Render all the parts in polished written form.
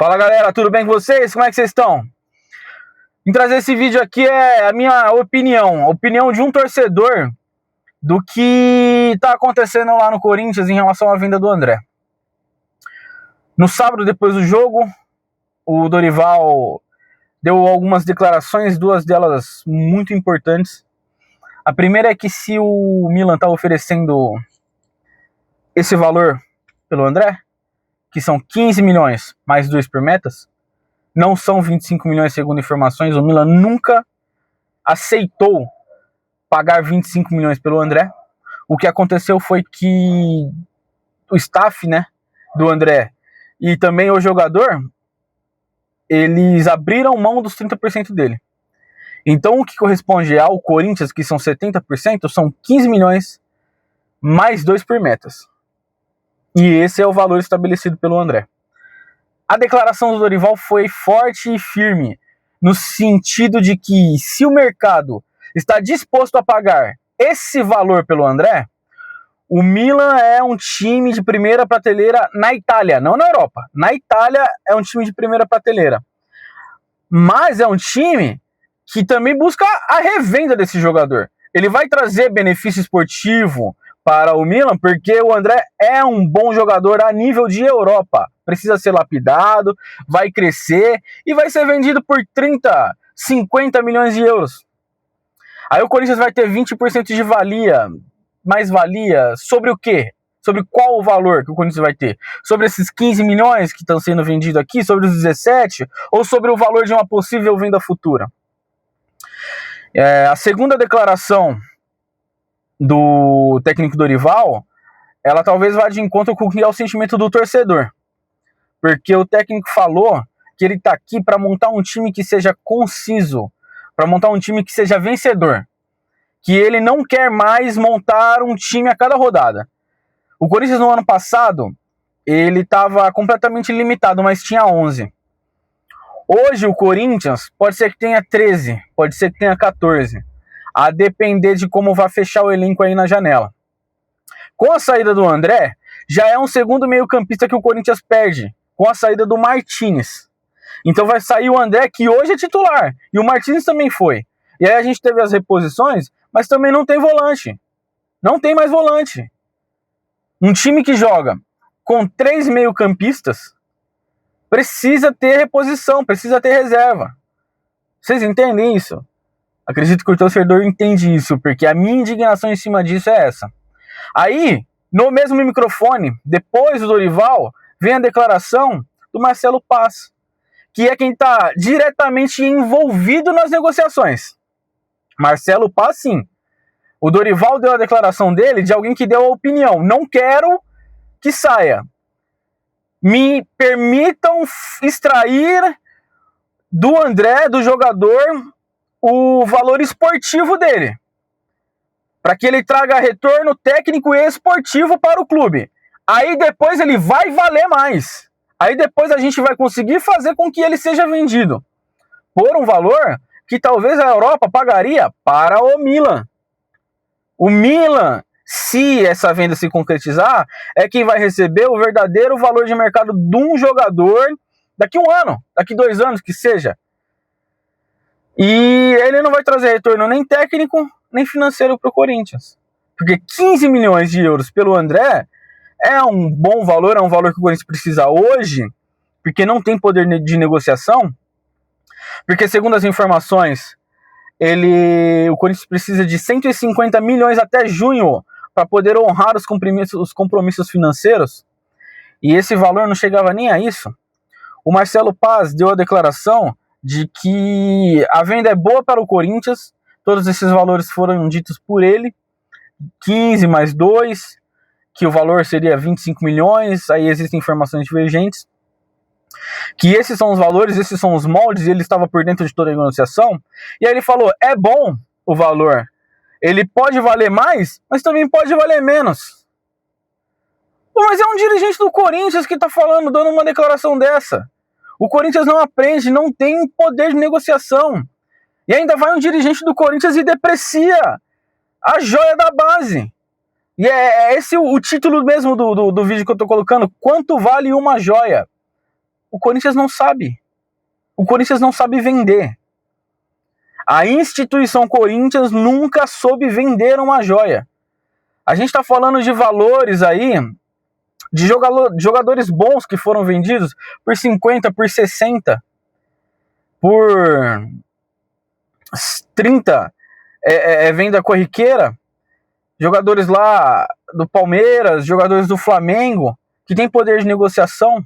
Fala galera, tudo bem com vocês? Como é que vocês estão? Em trazer esse vídeo aqui é a minha opinião, a opinião de um torcedor do que está acontecendo lá no Corinthians em relação à venda do André. No sábado, depois do jogo, o Dorival deu algumas declarações, duas delas muito importantes. A primeira é que se o Milan está oferecendo esse valor pelo André, que são 15 milhões mais 2 por metas, não são 25 milhões segundo informações. O Milan nunca aceitou pagar 25 milhões pelo André. O que aconteceu foi que o staff, do André e também o jogador, eles abriram mão dos 30% dele. Então o que corresponde ao Corinthians, que são 70%, são 15 milhões mais 2 por metas. E esse é o valor estabelecido pelo André. A declaração do Dorival foi forte e firme, no sentido de que se o mercado está disposto a pagar esse valor pelo André, o Milan é um time de primeira prateleira na Itália, não na Europa. Na Itália é um time de primeira prateleira. Mas é um time que também busca a revenda desse jogador. Ele vai trazer benefício esportivo para o Milan, porque o André é um bom jogador a nível de Europa. Precisa ser lapidado, vai crescer e vai ser vendido por 30, 50 milhões de euros. Aí o Corinthians vai ter 20% de valia, mais valia, sobre o quê? Sobre qual o valor que o Corinthians vai ter? Sobre esses 15 milhões que estão sendo vendidos aqui, sobre os 17, ou sobre o valor de uma possível venda futura? A segunda declaração do técnico Dorival, ela talvez vá de encontro com o que é o sentimento do torcedor. Porque o técnico falou que ele está aqui para montar um time que seja conciso, para montar um time que seja vencedor. Que ele não quer mais montar um time a cada rodada. O Corinthians no ano passado, ele estava completamente limitado, mas tinha 11. Hoje o Corinthians pode ser que tenha 13, pode ser que tenha 14. A depender de como vai fechar o elenco aí na janela. Com a saída do André, já é um segundo meio-campista que o Corinthians perde, com a saída do Martínez. Então vai sair o André, que hoje é titular, e o Martínez também foi. E aí a gente teve as reposições, mas também não tem volante. Não tem mais volante. Um time que joga com 3 meio-campistas precisa ter reposição, precisa ter reserva. Vocês entendem isso? Acredito que o torcedor entende isso, porque a minha indignação em cima disso é essa. Aí, no mesmo microfone, depois do Dorival, vem a declaração do Marcelo Paz, que é quem está diretamente envolvido nas negociações. Marcelo Paz, sim. O Dorival deu a declaração dele de alguém que deu a opinião. Não quero que saia. Me permitam extrair do André, do jogador, o valor esportivo dele, para que ele traga retorno técnico e esportivo para o clube. Aí depois ele vai valer mais. Aí depois a gente vai conseguir fazer com que ele seja vendido por um valor que talvez a Europa pagaria para o Milan. O Milan, se essa venda se concretizar, é quem vai receber o verdadeiro valor de mercado de um jogador daqui a um ano, daqui 2 anos que seja. E ele não vai trazer retorno nem técnico, nem financeiro para o Corinthians. Porque 15 milhões de euros pelo André é um bom valor, é um valor que o Corinthians precisa hoje, porque não tem poder de negociação. Porque, segundo as informações, o Corinthians precisa de 150 milhões até junho para poder honrar os compromissos financeiros. E esse valor não chegava nem a isso. O Marcelo Paz deu a declaração de que a venda é boa para o Corinthians, todos esses valores foram ditos por ele, 15 mais 2, que o valor seria 25 milhões, aí existem informações divergentes, que esses são os valores, esses são os moldes, ele estava por dentro de toda a negociação, e aí ele falou, é bom o valor, ele pode valer mais, mas também pode valer menos. Pô, mas é um dirigente do Corinthians que está falando, dando uma declaração dessa. O Corinthians não aprende, não tem poder de negociação. E ainda vai um dirigente do Corinthians e deprecia a joia da base. E é esse o título mesmo do vídeo que eu estou colocando. Quanto vale uma joia? o Corinthians não sabe. O Corinthians não sabe vender. A instituição Corinthians nunca soube vender uma joia. A gente está falando de valores aí, de jogadores bons que foram vendidos por 50, por 60, por 30, venda corriqueira. Jogadores lá do Palmeiras, jogadores do Flamengo, que tem poder de negociação,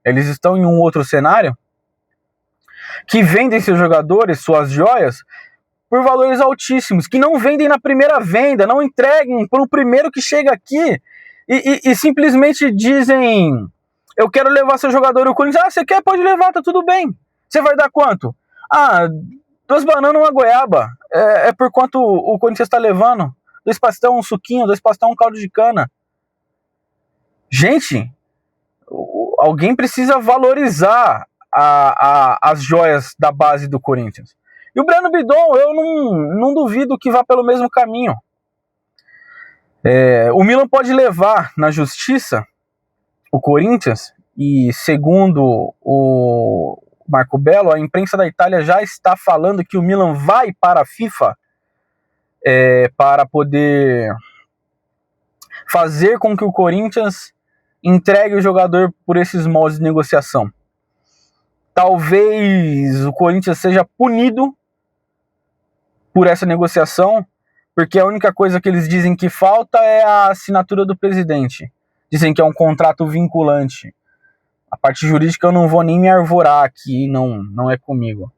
eles estão em um outro cenário, que vendem seus jogadores, suas joias, por valores altíssimos, que não vendem na primeira venda, não entreguem para o primeiro que chega aqui e simplesmente dizem: eu quero levar seu jogador. O Corinthians: você quer? Pode levar, tá tudo bem. Você vai dar quanto? 2 bananas, uma goiaba. É por quanto o Corinthians está levando. 2 pastel, um suquinho, 2 pastel, um caldo de cana. Gente, alguém precisa valorizar as joias da base do Corinthians. E o Breno Bidon, eu não duvido que vá pelo mesmo caminho. O Milan pode levar na justiça o Corinthians, e segundo o Marco Bello, a imprensa da Itália já está falando que o Milan vai para a FIFA para poder fazer com que o Corinthians entregue o jogador por esses moldes de negociação. Talvez o Corinthians seja punido por essa negociação, porque a única coisa que eles dizem que falta é a assinatura do presidente. Dizem que é um contrato vinculante. A parte jurídica eu não vou nem me arvorar aqui, não é comigo.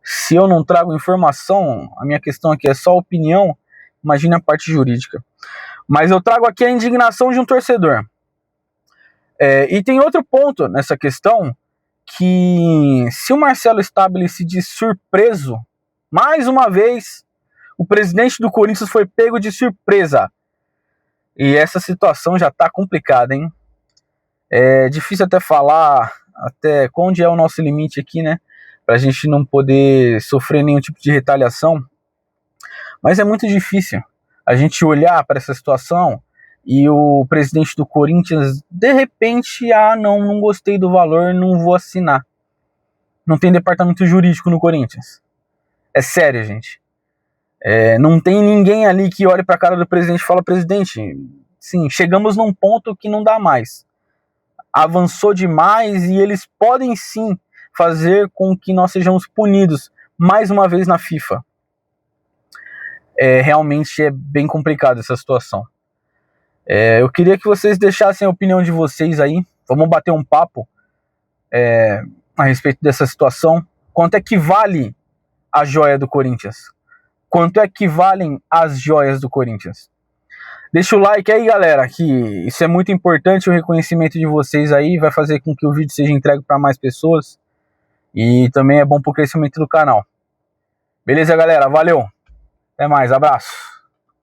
Se eu não trago informação, a minha questão aqui é só opinião, imagina a parte jurídica. Mas eu trago aqui a indignação de um torcedor. E tem outro ponto nessa questão, que se o Marcelo Stabile se diz surpreso, mais uma vez, o presidente do Corinthians foi pego de surpresa. E essa situação já tá complicada, hein? É difícil até falar até onde é o nosso limite aqui, né? Pra gente não poder sofrer nenhum tipo de retaliação. Mas é muito difícil a gente olhar para essa situação e o presidente do Corinthians, de repente, não gostei do valor, não vou assinar. Não tem departamento jurídico no Corinthians. É sério, gente. Não tem ninguém ali que olhe para a cara do presidente e fala: presidente, sim, chegamos num ponto que não dá mais. Avançou demais e eles podem sim fazer com que nós sejamos punidos mais uma vez na FIFA. Realmente é bem complicado essa situação. Eu queria que vocês deixassem a opinião de vocês aí. Vamos bater um papo a respeito dessa situação. Quanto é que vale a joia do Corinthians? Quanto é que valem as joias do Corinthians? Deixa o like aí, galera, que isso é muito importante. O reconhecimento de vocês aí vai fazer com que o vídeo seja entregue para mais pessoas. E também é bom para o crescimento do canal. Beleza, galera? Valeu! Até mais, abraço!